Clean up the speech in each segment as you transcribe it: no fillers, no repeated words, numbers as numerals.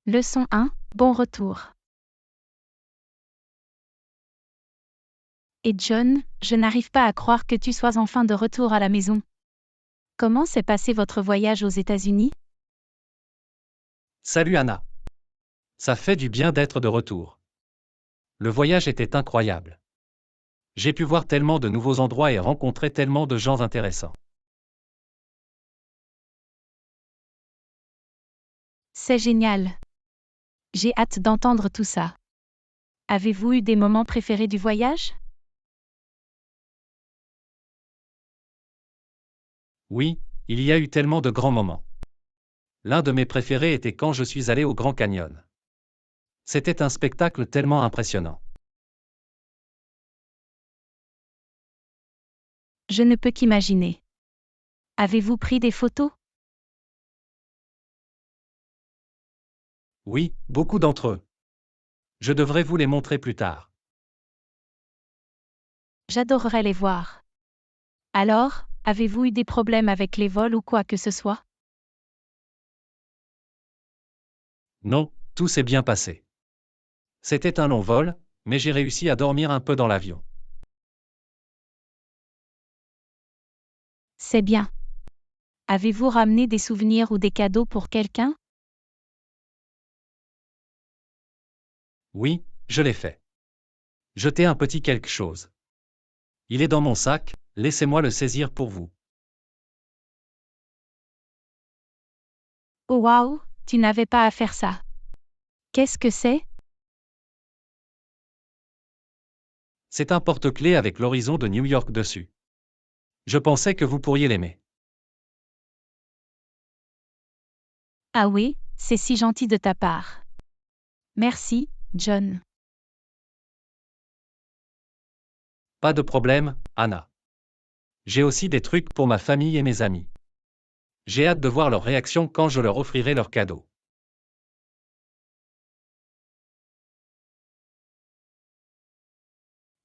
Leçon 1, bon retour. Et John, je n'arrive pas à croire que tu sois enfin de retour à la maison. Comment s'est passé votre voyage aux États-Unis? Salut Anna. Ça fait du bien d'être de retour. Le voyage était incroyable. J'ai pu voir tellement de nouveaux endroits et rencontrer tellement de gens intéressants. C'est génial. J'ai hâte d'entendre tout ça. Avez-vous eu des moments préférés du voyage? Oui, il y a eu tellement de grands moments. L'un de mes préférés était quand je suis allé au Grand Canyon. C'était un spectacle tellement impressionnant. Je ne peux qu'imaginer. Avez-vous pris des photos? Oui, beaucoup d'entre eux. Je devrais vous les montrer plus tard. J'adorerais les voir. Alors, avez-vous eu des problèmes avec les vols ou quoi que ce soit? Non, tout s'est bien passé. C'était un long vol, mais j'ai réussi à dormir un peu dans l'avion. C'est bien. Avez-vous ramené des souvenirs ou des cadeaux pour quelqu'un? Oui, je l'ai fait. Jetez un petit quelque chose. Il est dans mon sac, laissez-moi le saisir pour vous. Oh waouh, tu n'avais pas à faire ça. Qu'est-ce que c'est? C'est un porte-clés avec l'horizon de New York dessus. Je pensais que vous pourriez l'aimer. Ah oui, c'est si gentil de ta part. Merci, John. Pas de problème, Anna. J'ai aussi des trucs pour ma famille et mes amis. J'ai hâte de voir leur réaction quand je leur offrirai leurs cadeaux.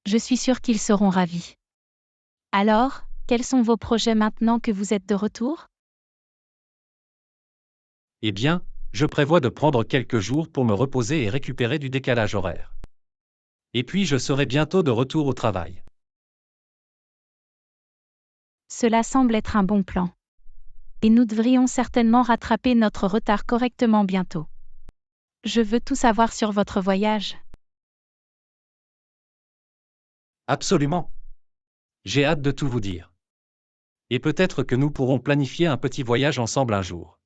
Je suis sûre qu'ils seront ravis. Alors, quels sont vos projets maintenant que vous êtes de retour? Eh bien, je prévois de prendre quelques jours pour me reposer et récupérer du décalage horaire. Et puis je serai bientôt de retour au travail. Cela semble être un bon plan. Et nous devrions certainement rattraper notre retard correctement bientôt. Je veux tout savoir sur votre voyage. Absolument. J'ai hâte de tout vous dire. Et peut-être que nous pourrons planifier un petit voyage ensemble un jour.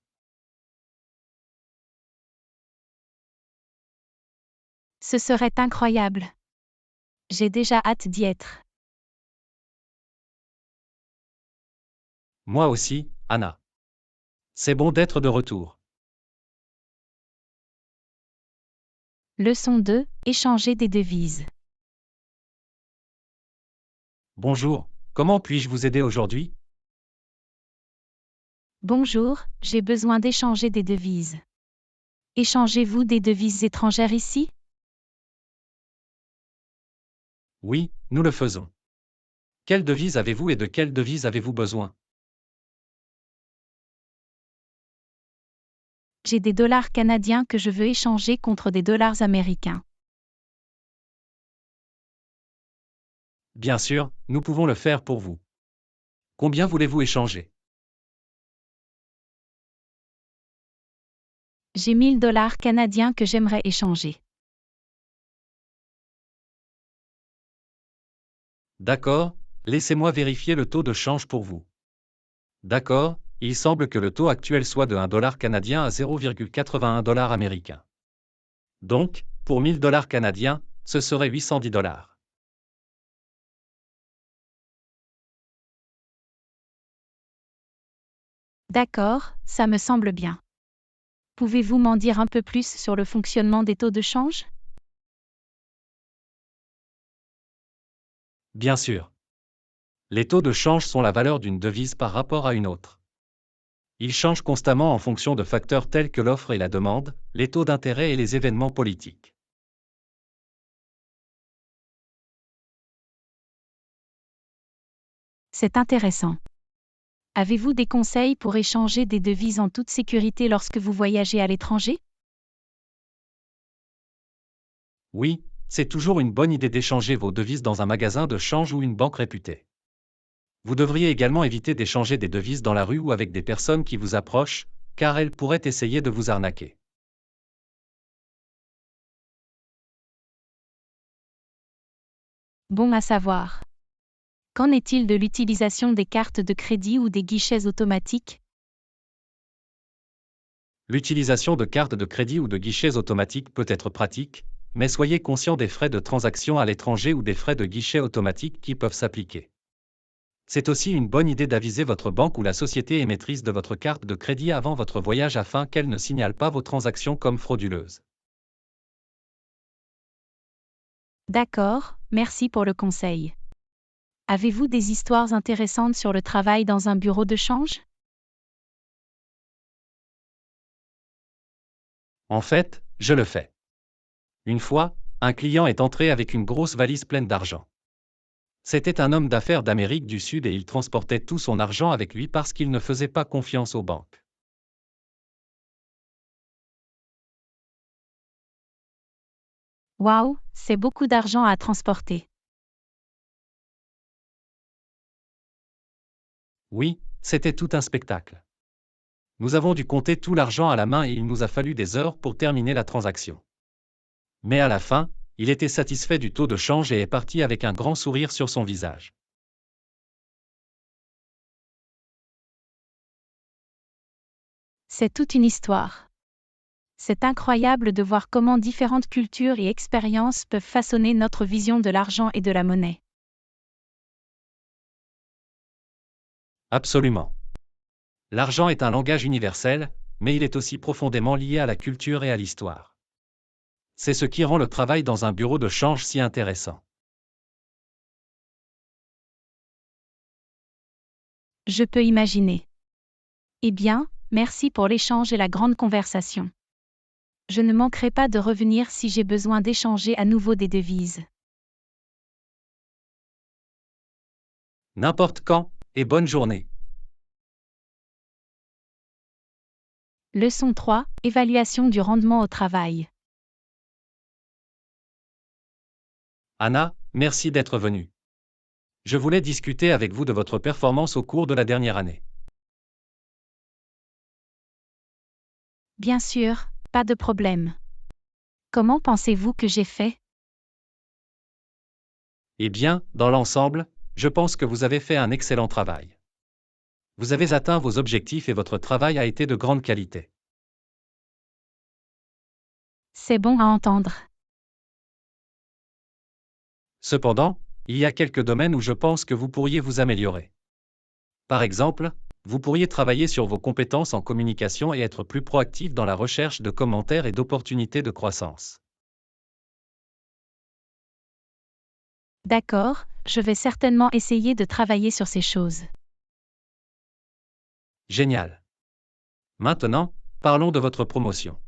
Ce serait incroyable. J'ai déjà hâte d'y être. Moi aussi, Anna. C'est bon d'être de retour. Leçon 2, échanger des devises. Bonjour, comment puis-je vous aider aujourd'hui? Bonjour, j'ai besoin d'échanger des devises. Échangez-vous des devises étrangères ici? Oui, nous le faisons. Quelle devise avez-vous et de quelle devise avez-vous besoin? J'ai des dollars canadiens que je veux échanger contre des dollars américains. Bien sûr, nous pouvons le faire pour vous. Combien voulez-vous échanger? J'ai 1000 dollars canadiens que j'aimerais échanger. D'accord, laissez-moi vérifier le taux de change pour vous. D'accord, il semble que le taux actuel soit de 1 dollar canadien à 0,81 dollars américains. Donc, pour 1000 dollars canadiens, ce serait 810 dollars. D'accord, ça me semble bien. Pouvez-vous m'en dire un peu plus sur le fonctionnement des taux de change? Bien sûr. Les taux de change sont la valeur d'une devise par rapport à une autre. Ils changent constamment en fonction de facteurs tels que l'offre et la demande, les taux d'intérêt et les événements politiques. C'est intéressant. Avez-vous des conseils pour échanger des devises en toute sécurité lorsque vous voyagez à l'étranger? Oui, c'est toujours une bonne idée d'échanger vos devises dans un magasin de change ou une banque réputée. Vous devriez également éviter d'échanger des devises dans la rue ou avec des personnes qui vous approchent, car elles pourraient essayer de vous arnaquer. Bon à savoir. Qu'en est-il de l'utilisation des cartes de crédit ou des guichets automatiques? L'utilisation de cartes de crédit ou de guichets automatiques peut être pratique, mais soyez conscient des frais de transaction à l'étranger ou des frais de guichet automatique qui peuvent s'appliquer. C'est aussi une bonne idée d'aviser votre banque ou la société émettrice de votre carte de crédit avant votre voyage afin qu'elle ne signale pas vos transactions comme frauduleuses. D'accord, merci pour le conseil. Avez-vous des histoires intéressantes sur le travail dans un bureau de change? En fait, je le fais. Une fois, un client est entré avec une grosse valise pleine d'argent. C'était un homme d'affaires d'Amérique du Sud et il transportait tout son argent avec lui parce qu'il ne faisait pas confiance aux banques. Waouh, c'est beaucoup d'argent à transporter. Oui, c'était tout un spectacle. Nous avons dû compter tout l'argent à la main et il nous a fallu des heures pour terminer la transaction. Mais à la fin, il était satisfait du taux de change et est parti avec un grand sourire sur son visage. C'est toute une histoire. C'est incroyable de voir comment différentes cultures et expériences peuvent façonner notre vision de l'argent et de la monnaie. Absolument. L'argent est un langage universel, mais il est aussi profondément lié à la culture et à l'histoire. C'est ce qui rend le travail dans un bureau de change si intéressant. Je peux imaginer. Eh bien, merci pour l'échange et la grande conversation. Je ne manquerai pas de revenir si j'ai besoin d'échanger à nouveau des devises. N'importe quand, et bonne journée. Leçon 3, évaluation du rendement au travail. Anna, merci d'être venue. Je voulais discuter avec vous de votre performance au cours de la dernière année. Bien sûr, pas de problème. Comment pensez-vous que j'ai fait? Eh bien, dans l'ensemble, je pense que vous avez fait un excellent travail. Vous avez atteint vos objectifs et votre travail a été de grande qualité. C'est bon à entendre. Cependant, il y a quelques domaines où je pense que vous pourriez vous améliorer. Par exemple, vous pourriez travailler sur vos compétences en communication et être plus proactif dans la recherche de commentaires et d'opportunités de croissance. D'accord, je vais certainement essayer de travailler sur ces choses. Génial. Maintenant, parlons de votre promotion.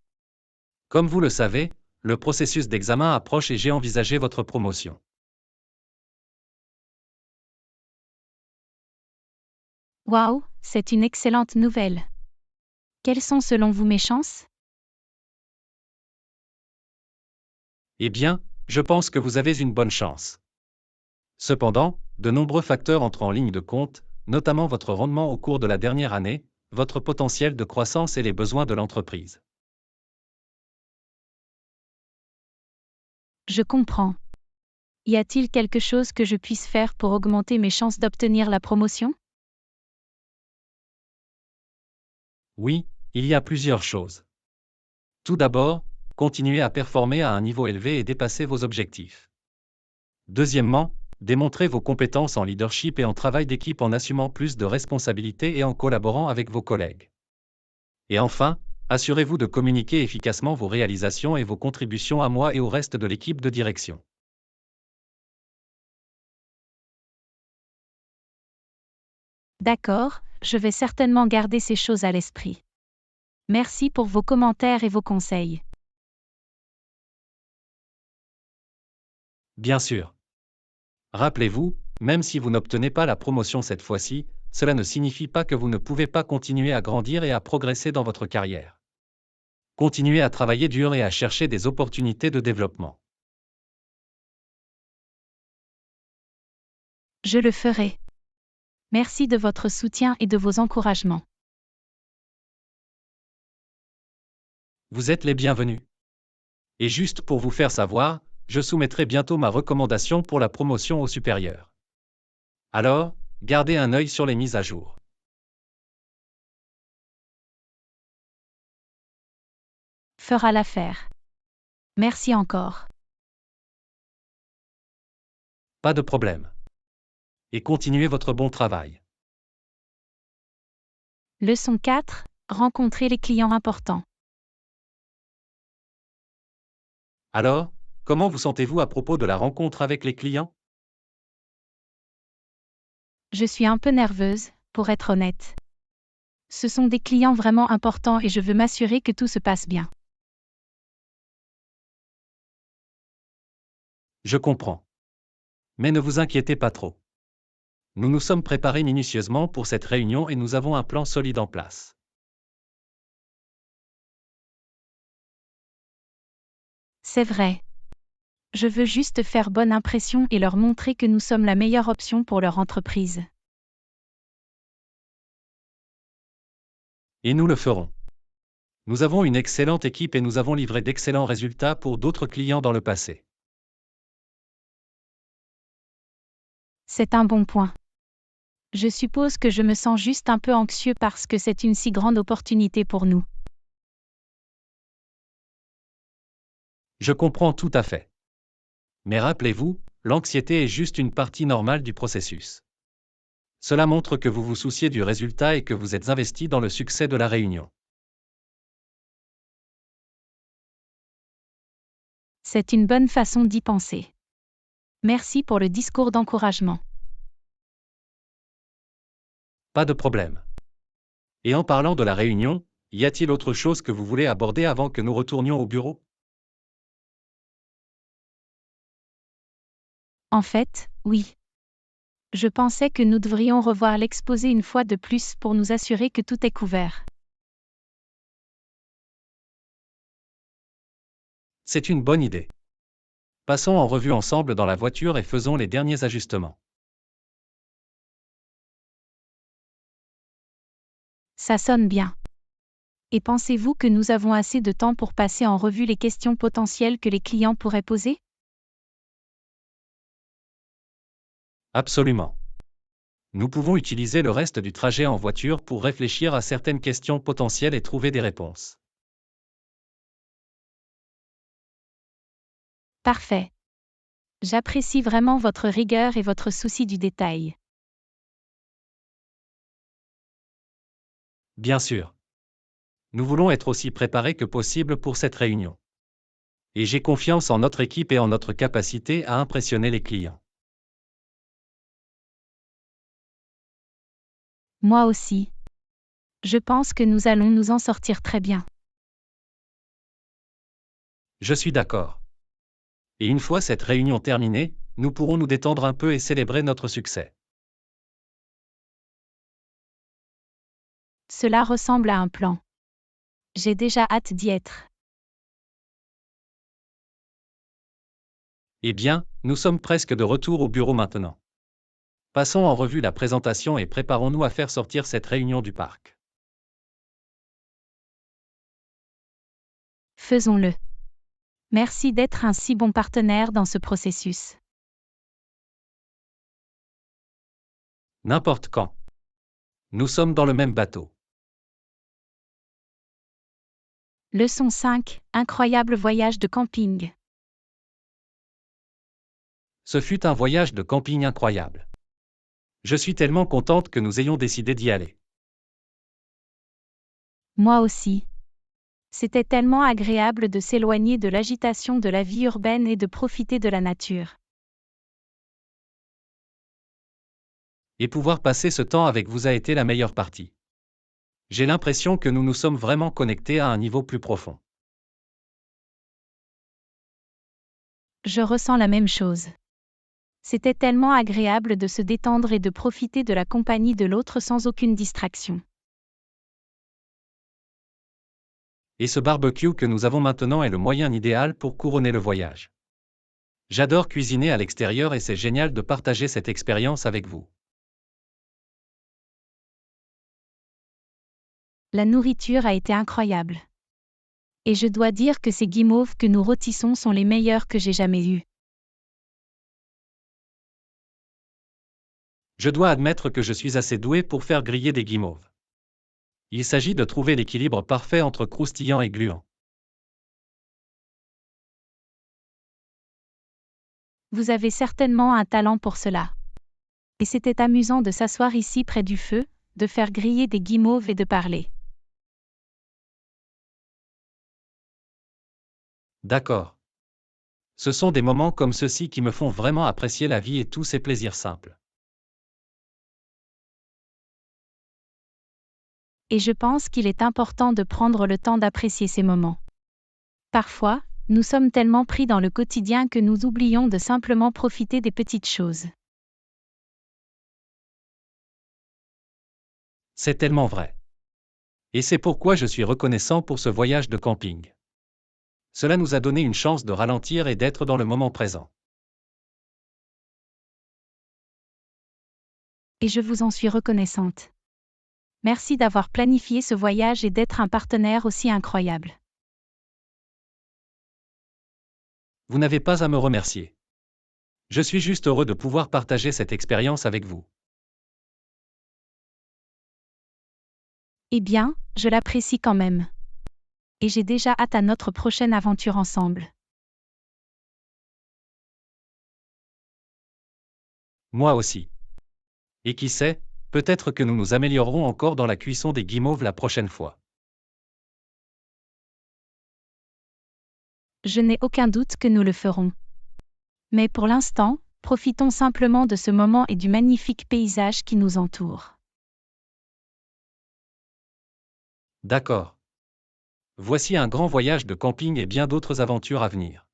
Comme vous le savez, le processus d'examen approche et j'ai envisagé votre promotion. Waouh, c'est une excellente nouvelle. Quelles sont selon vous mes chances? Eh bien, je pense que vous avez une bonne chance. Cependant, de nombreux facteurs entrent en ligne de compte, notamment votre rendement au cours de la dernière année, votre potentiel de croissance et les besoins de l'entreprise. Je comprends. Y a-t-il quelque chose que je puisse faire pour augmenter mes chances d'obtenir la promotion? Oui, il y a plusieurs choses. Tout d'abord, continuez à performer à un niveau élevé et dépasser vos objectifs. Deuxièmement, démontrez vos compétences en leadership et en travail d'équipe en assumant plus de responsabilités et en collaborant avec vos collègues. Et enfin, assurez-vous de communiquer efficacement vos réalisations et vos contributions à moi et au reste de l'équipe de direction. D'accord, je vais certainement garder ces choses à l'esprit. Merci pour vos commentaires et vos conseils. Bien sûr. Rappelez-vous, même si vous n'obtenez pas la promotion cette fois-ci, cela ne signifie pas que vous ne pouvez pas continuer à grandir et à progresser dans votre carrière. Continuez à travailler dur et à chercher des opportunités de développement. Je le ferai. Merci de votre soutien et de vos encouragements. Vous êtes les bienvenus. Et juste pour vous faire savoir, je soumettrai bientôt ma recommandation pour la promotion au supérieur. Alors, gardez un œil sur les mises à jour. Fera l'affaire. Merci encore. Pas de problème. Et continuez votre bon travail. Leçon 4. Rencontrer les clients importants. Alors, comment vous sentez-vous à propos de la rencontre avec les clients? Je suis un peu nerveuse, pour être honnête. Ce sont des clients vraiment importants et je veux m'assurer que tout se passe bien. Je comprends. Mais ne vous inquiétez pas trop. Nous nous sommes préparés minutieusement pour cette réunion et nous avons un plan solide en place. C'est vrai. Je veux juste faire bonne impression et leur montrer que nous sommes la meilleure option pour leur entreprise. Et nous le ferons. Nous avons une excellente équipe et nous avons livré d'excellents résultats pour d'autres clients dans le passé. C'est un bon point. Je suppose que je me sens juste un peu anxieux parce que c'est une si grande opportunité pour nous. Je comprends tout à fait. Mais rappelez-vous, l'anxiété est juste une partie normale du processus. Cela montre que vous vous souciez du résultat et que vous êtes investi dans le succès de la réunion. C'est une bonne façon d'y penser. Merci pour le discours d'encouragement. Pas de problème. Et en parlant de la réunion, y a-t-il autre chose que vous voulez aborder avant que nous retournions au bureau? En fait, oui. Je pensais que nous devrions revoir l'exposé une fois de plus pour nous assurer que tout est couvert. C'est une bonne idée. Passons en revue ensemble dans la voiture et faisons les derniers ajustements. Ça sonne bien. Et pensez-vous que nous avons assez de temps pour passer en revue les questions potentielles que les clients pourraient poser? Absolument. Nous pouvons utiliser le reste du trajet en voiture pour réfléchir à certaines questions potentielles et trouver des réponses. Parfait. J'apprécie vraiment votre rigueur et votre souci du détail. Bien sûr. Nous voulons être aussi préparés que possible pour cette réunion. Et j'ai confiance en notre équipe et en notre capacité à impressionner les clients. Moi aussi. Je pense que nous allons nous en sortir très bien. Je suis d'accord. Et une fois cette réunion terminée, nous pourrons nous détendre un peu et célébrer notre succès. Cela ressemble à un plan. J'ai déjà hâte d'y être. Eh bien, nous sommes presque de retour au bureau maintenant. Passons en revue la présentation et préparons-nous à faire sortir cette réunion du parc. Faisons-le. Merci d'être un si bon partenaire dans ce processus. N'importe quand. Nous sommes dans le même bateau. Leçon 5. Incroyable voyage de camping. Ce fut un voyage de camping incroyable. Je suis tellement contente que nous ayons décidé d'y aller. Moi aussi. C'était tellement agréable de s'éloigner de l'agitation de la vie urbaine et de profiter de la nature. Et pouvoir passer ce temps avec vous a été la meilleure partie. J'ai l'impression que nous nous sommes vraiment connectés à un niveau plus profond. Je ressens la même chose. C'était tellement agréable de se détendre et de profiter de la compagnie de l'autre sans aucune distraction. Et ce barbecue que nous avons maintenant est le moyen idéal pour couronner le voyage. J'adore cuisiner à l'extérieur et c'est génial de partager cette expérience avec vous. La nourriture a été incroyable. Et je dois dire que ces guimauves que nous rôtissons sont les meilleurs que j'ai jamais eus. Je dois admettre que je suis assez doué pour faire griller des guimauves. Il s'agit de trouver l'équilibre parfait entre croustillant et gluant. Vous avez certainement un talent pour cela. Et c'était amusant de s'asseoir ici près du feu, de faire griller des guimauves et de parler. D'accord. Ce sont des moments comme ceux-ci qui me font vraiment apprécier la vie et tous ces plaisirs simples. Et je pense qu'il est important de prendre le temps d'apprécier ces moments. Parfois, nous sommes tellement pris dans le quotidien que nous oublions de simplement profiter des petites choses. C'est tellement vrai. Et c'est pourquoi je suis reconnaissant pour ce voyage de camping. Cela nous a donné une chance de ralentir et d'être dans le moment présent. Et je vous en suis reconnaissante. Merci d'avoir planifié ce voyage et d'être un partenaire aussi incroyable. Vous n'avez pas à me remercier. Je suis juste heureux de pouvoir partager cette expérience avec vous. Eh bien, je l'apprécie quand même. Et j'ai déjà hâte à notre prochaine aventure ensemble. Moi aussi. Et qui sait, peut-être que nous nous améliorerons encore dans la cuisson des guimauves la prochaine fois. Je n'ai aucun doute que nous le ferons. Mais pour l'instant, profitons simplement de ce moment et du magnifique paysage qui nous entoure. D'accord. Voici un grand voyage de camping et bien d'autres aventures à venir.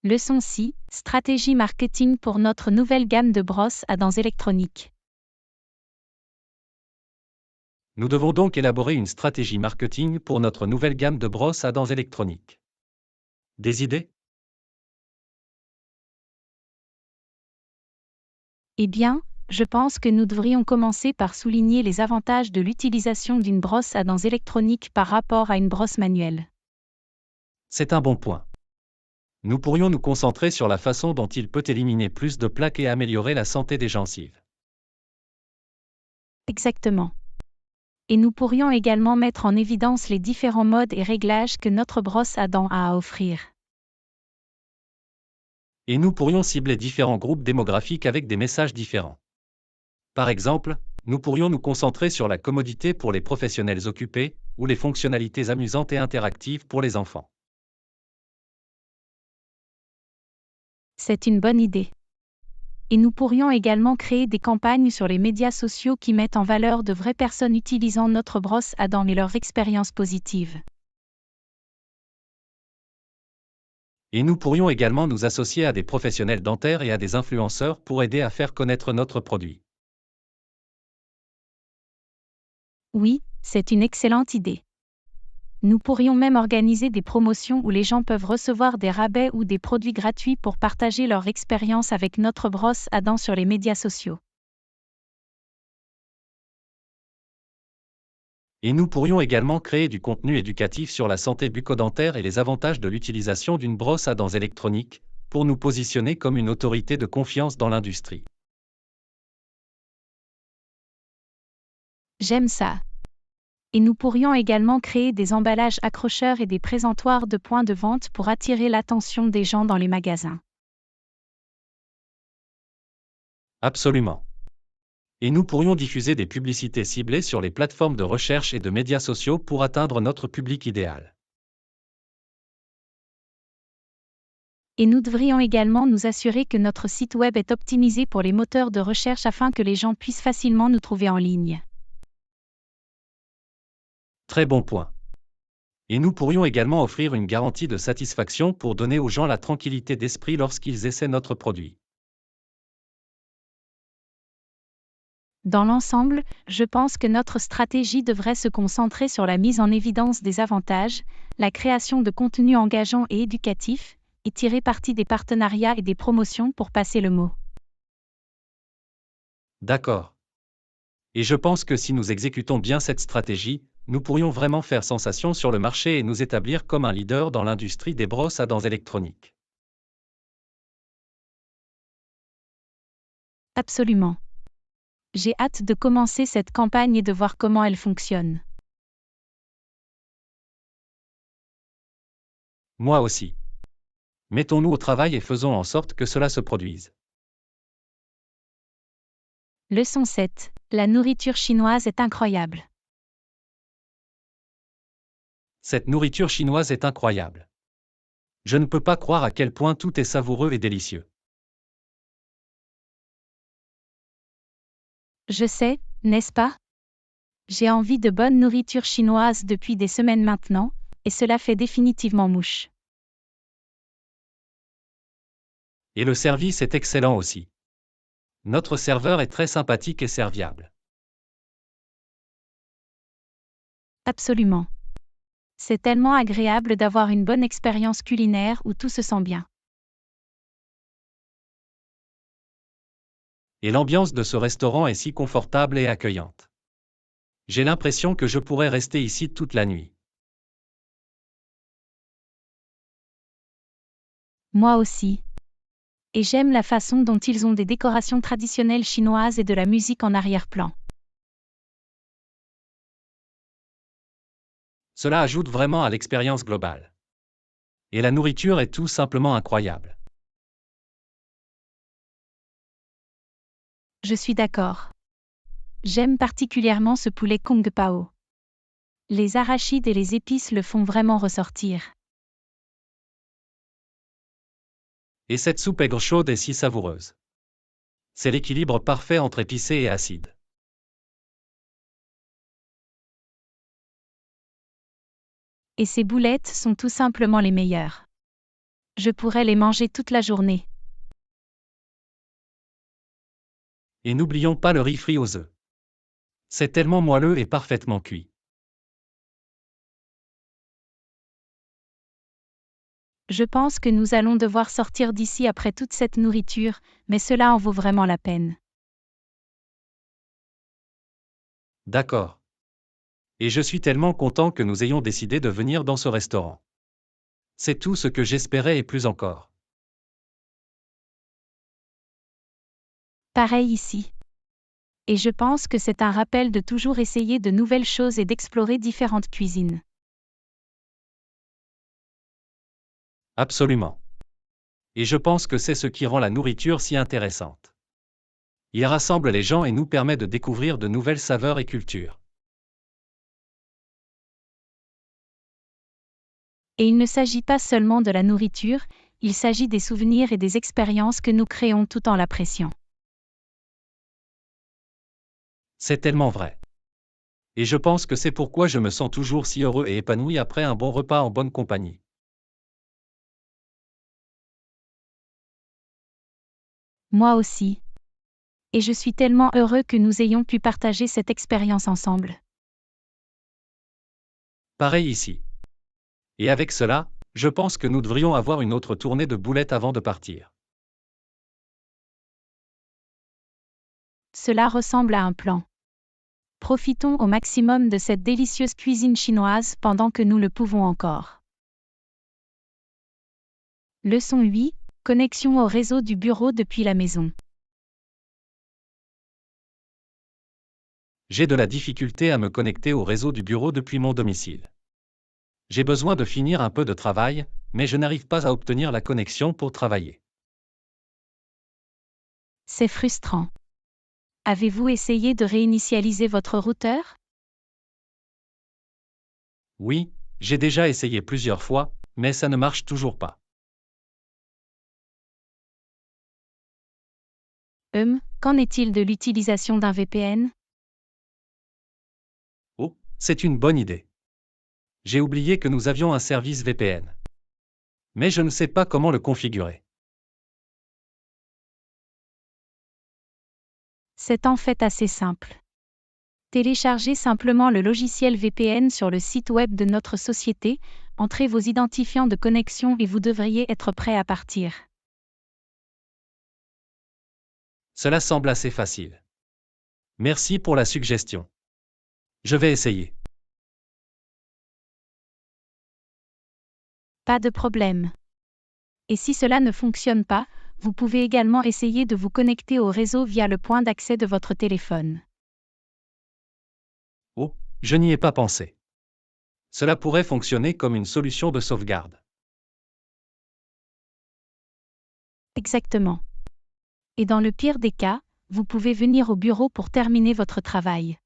Leçon 6, stratégie marketing pour notre nouvelle gamme de brosses à dents électroniques. Nous devons donc élaborer une stratégie marketing pour notre nouvelle gamme de brosses à dents électroniques. Des idées? Eh bien, je pense que nous devrions commencer par souligner les avantages de l'utilisation d'une brosse à dents électronique par rapport à une brosse manuelle. C'est un bon point. Nous pourrions nous concentrer sur la façon dont il peut éliminer plus de plaques et améliorer la santé des gencives. Exactement. Et nous pourrions également mettre en évidence les différents modes et réglages que notre brosse à dents a à offrir. Et nous pourrions cibler différents groupes démographiques avec des messages différents. Par exemple, nous pourrions nous concentrer sur la commodité pour les professionnels occupés, ou les fonctionnalités amusantes et interactives pour les enfants. C'est une bonne idée. Et nous pourrions également créer des campagnes sur les médias sociaux qui mettent en valeur de vraies personnes utilisant notre brosse à dents et leur expérience positive. Et nous pourrions également nous associer à des professionnels dentaires et à des influenceurs pour aider à faire connaître notre produit. Oui, c'est une excellente idée. Nous pourrions même organiser des promotions où les gens peuvent recevoir des rabais ou des produits gratuits pour partager leur expérience avec notre brosse à dents sur les médias sociaux. Et nous pourrions également créer du contenu éducatif sur la santé bucco-dentaire et les avantages de l'utilisation d'une brosse à dents électronique, pour nous positionner comme une autorité de confiance dans l'industrie. J'aime ça. Et nous pourrions également créer des emballages accrocheurs et des présentoirs de points de vente pour attirer l'attention des gens dans les magasins. Absolument. Et nous pourrions diffuser des publicités ciblées sur les plateformes de recherche et de médias sociaux pour atteindre notre public idéal. Et nous devrions également nous assurer que notre site web est optimisé pour les moteurs de recherche afin que les gens puissent facilement nous trouver en ligne. Très bon point. Et nous pourrions également offrir une garantie de satisfaction pour donner aux gens la tranquillité d'esprit lorsqu'ils essaient notre produit. Dans l'ensemble, je pense que notre stratégie devrait se concentrer sur la mise en évidence des avantages, la création de contenus engageants et éducatifs, et tirer parti des partenariats et des promotions pour passer le mot. D'accord. Et je pense que si nous exécutons bien cette stratégie, nous pourrions vraiment faire sensation sur le marché et nous établir comme un leader dans l'industrie des brosses à dents électroniques. Absolument. J'ai hâte de commencer cette campagne et de voir comment elle fonctionne. Moi aussi. Mettons-nous au travail et faisons en sorte que cela se produise. Leçon 7. La nourriture chinoise est incroyable. Cette nourriture chinoise est incroyable. Je ne peux pas croire à quel point tout est savoureux et délicieux. Je sais, n'est-ce pas? J'ai envie de bonne nourriture chinoise depuis des semaines maintenant, et cela fait définitivement mouche. Et le service est excellent aussi. Notre serveur est très sympathique et serviable. Absolument. C'est tellement agréable d'avoir une bonne expérience culinaire où tout se sent bien. Et l'ambiance de ce restaurant est si confortable et accueillante. J'ai l'impression que je pourrais rester ici toute la nuit. Moi aussi. Et j'aime la façon dont ils ont des décorations traditionnelles chinoises et de la musique en arrière-plan. Cela ajoute vraiment à l'expérience globale. Et la nourriture est tout simplement incroyable. Je suis d'accord. J'aime particulièrement ce poulet Kung Pao. Les arachides et les épices le font vraiment ressortir. Et cette soupe aigre chaude est si savoureuse. C'est l'équilibre parfait entre épicé et acide. Et ces boulettes sont tout simplement les meilleures. Je pourrais les manger toute la journée. Et n'oublions pas le riz frit aux œufs. C'est tellement moelleux et parfaitement cuit. Je pense que nous allons devoir sortir d'ici après toute cette nourriture, mais cela en vaut vraiment la peine. D'accord. Et je suis tellement content que nous ayons décidé de venir dans ce restaurant. C'est tout ce que j'espérais et plus encore. Pareil ici. Et je pense que c'est un rappel de toujours essayer de nouvelles choses et d'explorer différentes cuisines. Absolument. Et je pense que c'est ce qui rend la nourriture si intéressante. Il rassemble les gens et nous permet de découvrir de nouvelles saveurs et cultures. Et il ne s'agit pas seulement de la nourriture, il s'agit des souvenirs et des expériences que nous créons tout en l'appréciant. C'est tellement vrai. Et je pense que c'est pourquoi je me sens toujours si heureux et épanoui après un bon repas en bonne compagnie. Moi aussi. Et je suis tellement heureux que nous ayons pu partager cette expérience ensemble. Pareil ici. Et avec cela, je pense que nous devrions avoir une autre tournée de boulettes avant de partir. Cela ressemble à un plan. Profitons au maximum de cette délicieuse cuisine chinoise pendant que nous le pouvons encore. Leçon 8. Connexion au réseau du bureau depuis la maison. J'ai de la difficulté à me connecter au réseau du bureau depuis mon domicile. J'ai besoin de finir un peu de travail, mais je n'arrive pas à obtenir la connexion pour travailler. C'est frustrant. Avez-vous essayé de réinitialiser votre routeur? Oui, j'ai déjà essayé plusieurs fois, mais ça ne marche toujours pas. Qu'en est-il de l'utilisation d'un VPN? Oh, c'est une bonne idée. J'ai oublié que nous avions un service VPN. Mais je ne sais pas comment le configurer. C'est en fait assez simple. Téléchargez simplement le logiciel VPN sur le site web de notre société, entrez vos identifiants de connexion et vous devriez être prêt à partir. Cela semble assez facile. Merci pour la suggestion. Je vais essayer. Pas de problème. Et si cela ne fonctionne pas, vous pouvez également essayer de vous connecter au réseau via le point d'accès de votre téléphone. Oh, je n'y ai pas pensé. Cela pourrait fonctionner comme une solution de sauvegarde. Exactement. Et dans le pire des cas, vous pouvez venir au bureau pour terminer votre travail.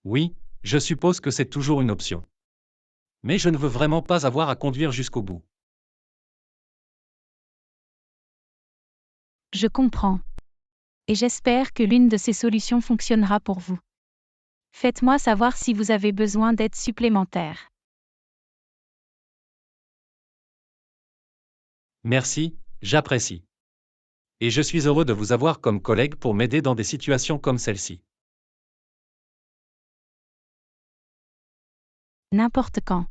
Oui, je suppose que c'est toujours une option. Mais je ne veux vraiment pas avoir à conduire jusqu'au bout. Je comprends. Et j'espère que l'une de ces solutions fonctionnera pour vous. Faites-moi savoir si vous avez besoin d'aide supplémentaire. Merci, j'apprécie. Et je suis heureux de vous avoir comme collègue pour m'aider dans des situations comme celle-ci. N'importe quand.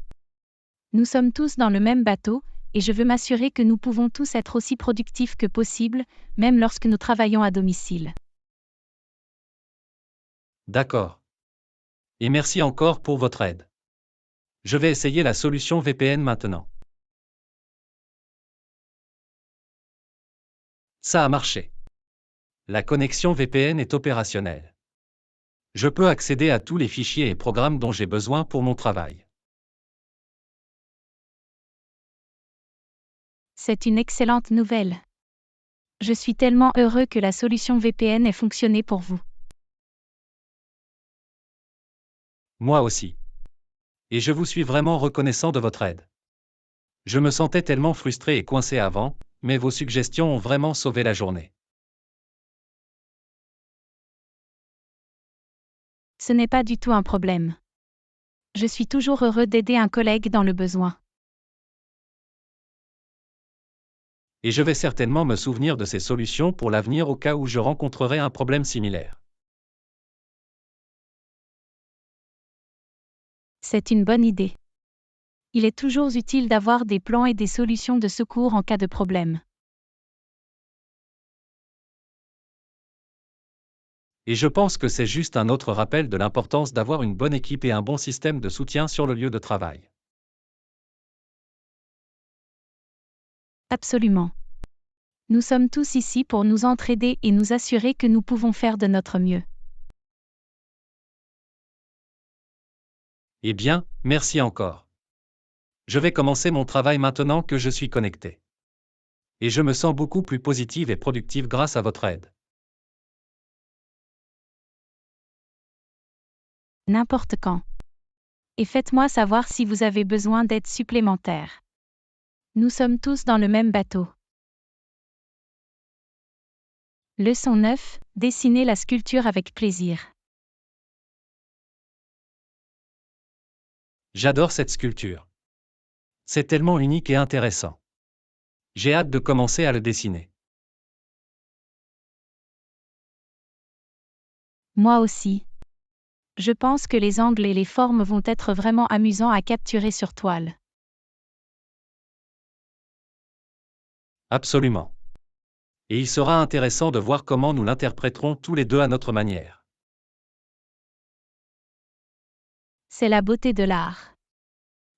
Nous sommes tous dans le même bateau, et je veux m'assurer que nous pouvons tous être aussi productifs que possible, même lorsque nous travaillons à domicile. D'accord. Et merci encore pour votre aide. Je vais essayer la solution VPN maintenant. Ça a marché. La connexion VPN est opérationnelle. Je peux accéder à tous les fichiers et programmes dont j'ai besoin pour mon travail. C'est une excellente nouvelle. Je suis tellement heureux que la solution VPN ait fonctionné pour vous. Moi aussi. Et je vous suis vraiment reconnaissant de votre aide. Je me sentais tellement frustré et coincé avant, mais vos suggestions ont vraiment sauvé la journée. Ce n'est pas du tout un problème. Je suis toujours heureux d'aider un collègue dans le besoin. Et je vais certainement me souvenir de ces solutions pour l'avenir au cas où je rencontrerai un problème similaire. C'est une bonne idée. Il est toujours utile d'avoir des plans et des solutions de secours en cas de problème. Et je pense que c'est juste un autre rappel de l'importance d'avoir une bonne équipe et un bon système de soutien sur le lieu de travail. Absolument. Nous sommes tous ici pour nous entraider et nous assurer que nous pouvons faire de notre mieux. Eh bien, merci encore. Je vais commencer mon travail maintenant que je suis connecté. Et je me sens beaucoup plus positive et productive grâce à votre aide. N'importe quand. Et faites-moi savoir si vous avez besoin d'aide supplémentaire. Nous sommes tous dans le même bateau. Leçon 9. Dessiner la sculpture avec plaisir. J'adore cette sculpture. C'est tellement unique et intéressant. J'ai hâte de commencer à le dessiner. Moi aussi. Je pense que les angles et les formes vont être vraiment amusants à capturer sur toile. Absolument. Et il sera intéressant de voir comment nous l'interpréterons tous les deux à notre manière. C'est la beauté de l'art.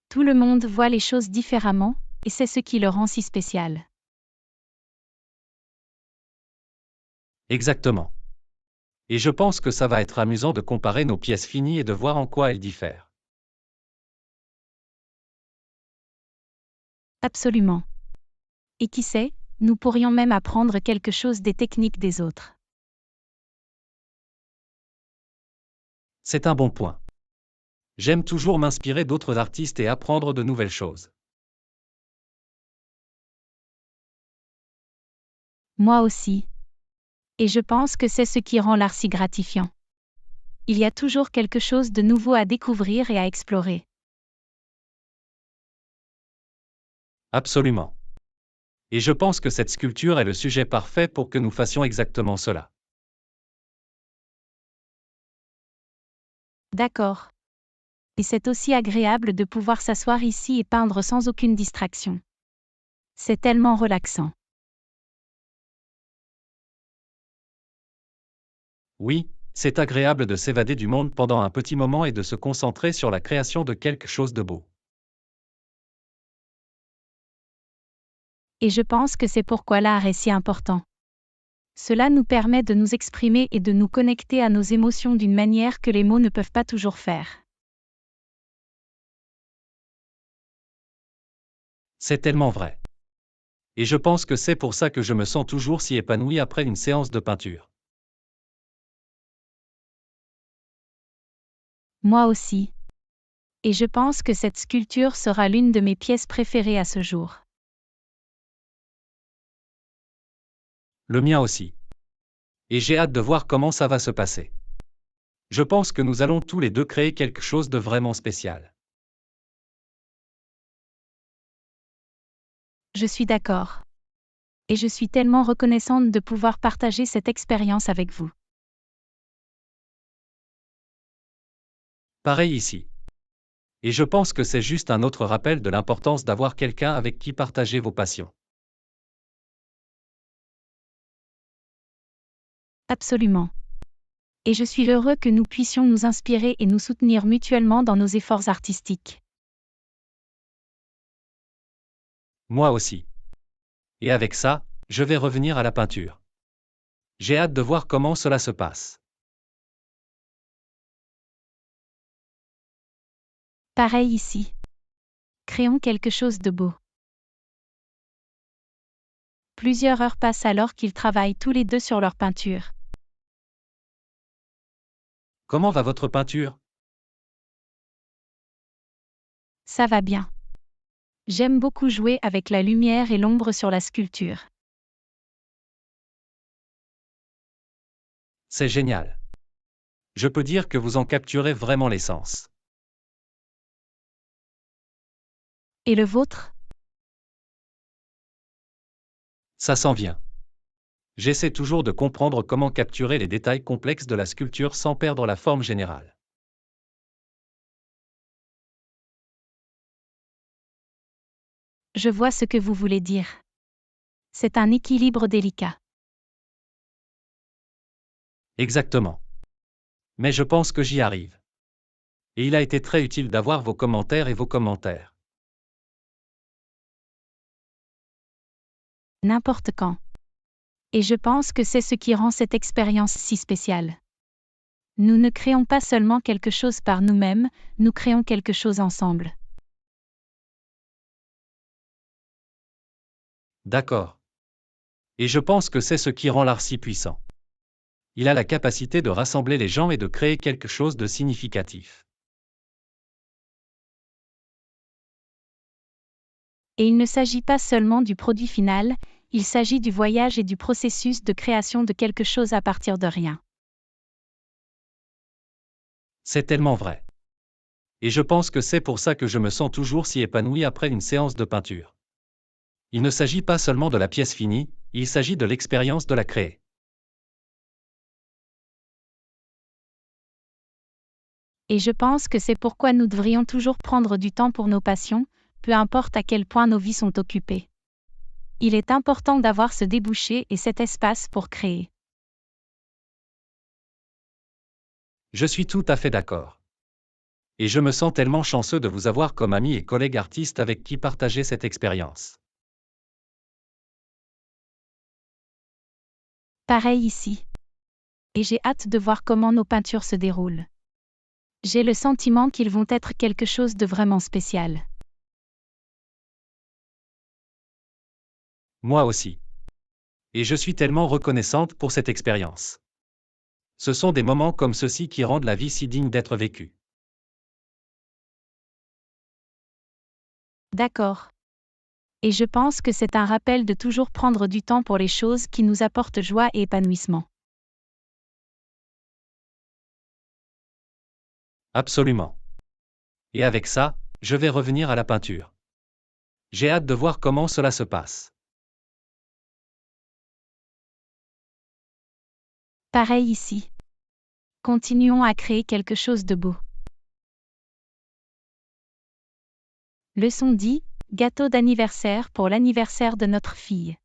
Tout le monde voit les choses différemment, et c'est ce qui le rend si spécial. Exactement. Et je pense que ça va être amusant de comparer nos pièces finies et de voir en quoi elles diffèrent. Absolument. Et qui sait, nous pourrions même apprendre quelque chose des techniques des autres. C'est un bon point. J'aime toujours m'inspirer d'autres artistes et apprendre de nouvelles choses. Moi aussi. Et je pense que c'est ce qui rend l'art si gratifiant. Il y a toujours quelque chose de nouveau à découvrir et à explorer. Absolument. Et je pense que cette sculpture est le sujet parfait pour que nous fassions exactement cela. D'accord. Et c'est aussi agréable de pouvoir s'asseoir ici et peindre sans aucune distraction. C'est tellement relaxant. Oui, c'est agréable de s'évader du monde pendant un petit moment et de se concentrer sur la création de quelque chose de beau. Et je pense que c'est pourquoi l'art est si important. Cela nous permet de nous exprimer et de nous connecter à nos émotions d'une manière que les mots ne peuvent pas toujours faire. C'est tellement vrai. Et je pense que c'est pour ça que je me sens toujours si épanoui après une séance de peinture. Moi aussi. Et je pense que cette sculpture sera l'une de mes pièces préférées à ce jour. Le mien aussi. Et j'ai hâte de voir comment ça va se passer. Je pense que nous allons tous les deux créer quelque chose de vraiment spécial. Je suis d'accord. Et je suis tellement reconnaissante de pouvoir partager cette expérience avec vous. Pareil ici. Et je pense que c'est juste un autre rappel de l'importance d'avoir quelqu'un avec qui partager vos passions. Absolument. Et je suis heureux que nous puissions nous inspirer et nous soutenir mutuellement dans nos efforts artistiques. Moi aussi. Et avec ça, je vais revenir à la peinture. J'ai hâte de voir comment cela se passe. Pareil ici. Créons quelque chose de beau. Plusieurs heures passent alors qu'ils travaillent tous les deux sur leur peinture. Comment va votre peinture? Ça va bien. J'aime beaucoup jouer avec la lumière et l'ombre sur la sculpture. C'est génial. Je peux dire que vous en capturez vraiment l'essence. Et le vôtre? Ça s'en vient. J'essaie toujours de comprendre comment capturer les détails complexes de la sculpture sans perdre la forme générale. Je vois ce que vous voulez dire. C'est un équilibre délicat. Exactement. Mais je pense que j'y arrive. Et il a été très utile d'avoir vos commentaires et vos commentaires. N'importe quand. Et je pense que c'est ce qui rend cette expérience si spéciale. Nous ne créons pas seulement quelque chose par nous-mêmes, nous créons quelque chose ensemble. D'accord. Et je pense que c'est ce qui rend l'art si puissant. Il a la capacité de rassembler les gens et de créer quelque chose de significatif. Et il ne s'agit pas seulement du produit final, il s'agit du voyage et du processus de création de quelque chose à partir de rien. C'est tellement vrai. Et je pense que c'est pour ça que je me sens toujours si épanoui après une séance de peinture. Il ne s'agit pas seulement de la pièce finie, il s'agit de l'expérience de la créer. Et je pense que c'est pourquoi nous devrions toujours prendre du temps pour nos passions, peu importe à quel point nos vies sont occupées. Il est important d'avoir ce débouché et cet espace pour créer. Je suis tout à fait d'accord. Et je me sens tellement chanceux de vous avoir comme ami et collègue artiste avec qui partager cette expérience. Pareil ici. Et j'ai hâte de voir comment nos peintures se déroulent. J'ai le sentiment qu'ils vont être quelque chose de vraiment spécial. Moi aussi. Et je suis tellement reconnaissante pour cette expérience. Ce sont des moments comme ceux-ci qui rendent la vie si digne d'être vécue. D'accord. Et je pense que c'est un rappel de toujours prendre du temps pour les choses qui nous apportent joie et épanouissement. Absolument. Et avec ça, je vais revenir à la peinture. J'ai hâte de voir comment cela se passe. Pareil ici. Continuons à créer quelque chose de beau. Leçon 10, gâteau d'anniversaire pour l'anniversaire de notre fille.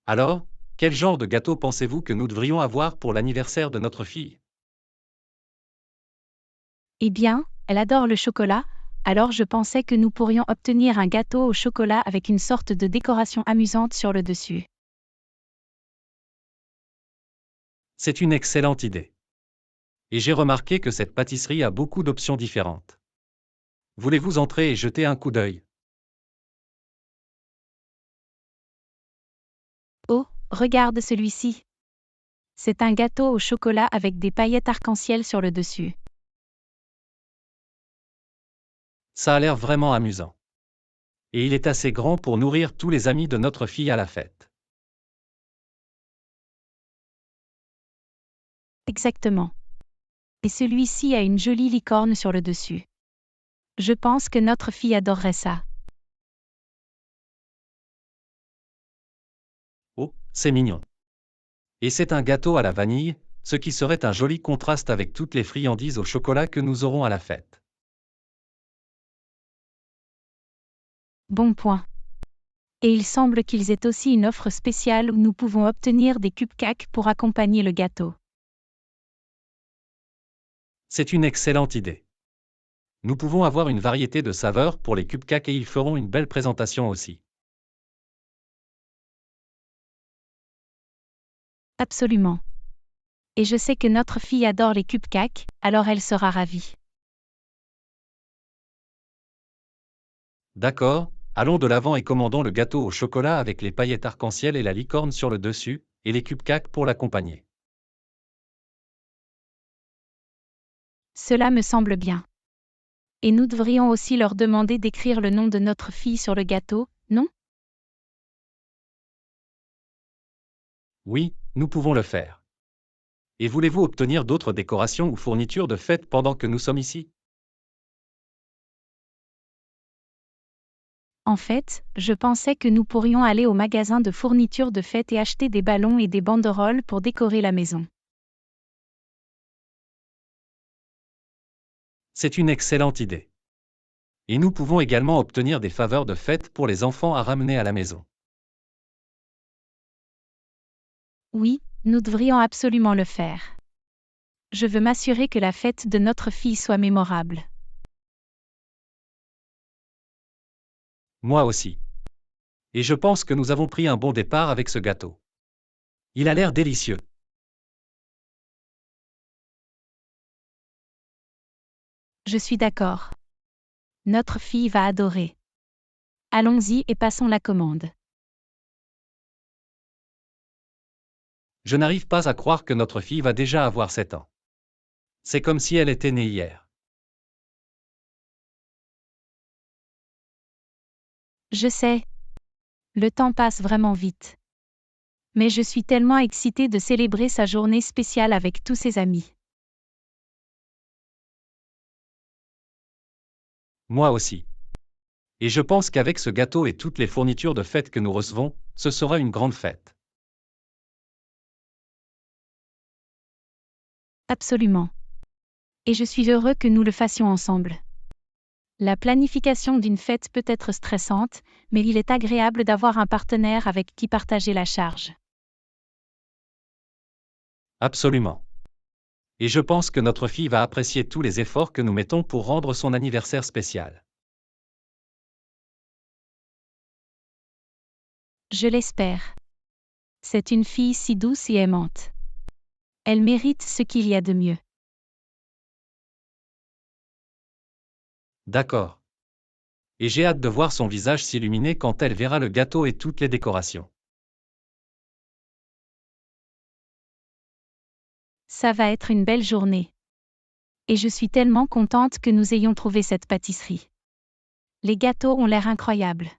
Alors, quel genre de gâteau pensez-vous que nous devrions avoir pour l'anniversaire de notre fille? Eh bien, elle adore le chocolat, alors je pensais que nous pourrions obtenir un gâteau au chocolat avec une sorte de décoration amusante sur le dessus. C'est une excellente idée. Et j'ai remarqué que cette pâtisserie a beaucoup d'options différentes. Voulez-vous entrer et jeter un coup d'œil? Oh, regarde celui-ci. C'est un gâteau au chocolat avec des paillettes arc-en-ciel sur le dessus. Ça a l'air vraiment amusant. Et il est assez grand pour nourrir tous les amis de notre fille à la fête. Exactement. Et celui-ci a une jolie licorne sur le dessus. Je pense que notre fille adorerait ça. Oh, c'est mignon. Et c'est un gâteau à la vanille, ce qui serait un joli contraste avec toutes les friandises au chocolat que nous aurons à la fête. Bon point. Et il semble qu'ils aient aussi une offre spéciale où nous pouvons obtenir des cupcakes pour accompagner le gâteau. C'est une excellente idée. Nous pouvons avoir une variété de saveurs pour les cupcakes et ils feront une belle présentation aussi. Absolument. Et je sais que notre fille adore les cupcakes, alors elle sera ravie. D'accord, allons de l'avant et commandons le gâteau au chocolat avec les paillettes arc-en-ciel et la licorne sur le dessus, et les cupcakes pour l'accompagner. Cela me semble bien. Et nous devrions aussi leur demander d'écrire le nom de notre fille sur le gâteau, non? Oui, nous pouvons le faire. Et voulez-vous obtenir d'autres décorations ou fournitures de fête pendant que nous sommes ici? En fait, je pensais que nous pourrions aller au magasin de fournitures de fête et acheter des ballons et des banderoles pour décorer la maison. C'est une excellente idée. Et nous pouvons également obtenir des faveurs de fête pour les enfants à ramener à la maison. Oui, nous devrions absolument le faire. Je veux m'assurer que la fête de notre fille soit mémorable. Moi aussi. Et je pense que nous avons pris un bon départ avec ce gâteau. Il a l'air délicieux. Je suis d'accord. Notre fille va adorer. Allons-y et passons la commande. Je n'arrive pas à croire que notre fille va déjà avoir 7 ans. C'est comme si elle était née hier. Je sais. Le temps passe vraiment vite. Mais je suis tellement excitée de célébrer sa journée spéciale avec tous ses amis. Moi aussi. Et je pense qu'avec ce gâteau et toutes les fournitures de fête que nous recevons, ce sera une grande fête. Absolument. Et je suis heureux que nous le fassions ensemble. La planification d'une fête peut être stressante, mais il est agréable d'avoir un partenaire avec qui partager la charge. Absolument. Et je pense que notre fille va apprécier tous les efforts que nous mettons pour rendre son anniversaire spécial. Je l'espère. C'est une fille si douce et aimante. Elle mérite ce qu'il y a de mieux. D'accord. Et j'ai hâte de voir son visage s'illuminer quand elle verra le gâteau et toutes les décorations. Ça va être une belle journée. Et je suis tellement contente que nous ayons trouvé cette pâtisserie. Les gâteaux ont l'air incroyables.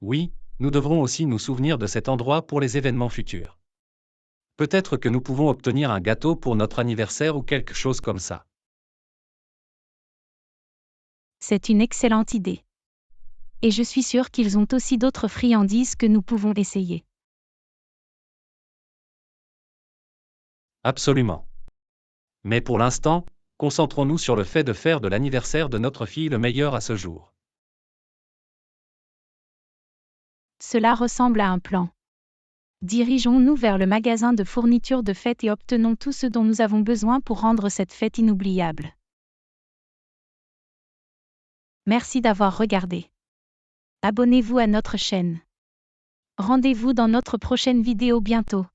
Oui, nous devrons aussi nous souvenir de cet endroit pour les événements futurs. Peut-être que nous pouvons obtenir un gâteau pour notre anniversaire ou quelque chose comme ça. C'est une excellente idée. Et je suis sûre qu'ils ont aussi d'autres friandises que nous pouvons essayer. Absolument. Mais pour l'instant, concentrons-nous sur le fait de faire de l'anniversaire de notre fille le meilleur à ce jour. Cela ressemble à un plan. Dirigeons-nous vers le magasin de fournitures de fête et obtenons tout ce dont nous avons besoin pour rendre cette fête inoubliable. Merci d'avoir regardé. Abonnez-vous à notre chaîne. Rendez-vous dans notre prochaine vidéo bientôt.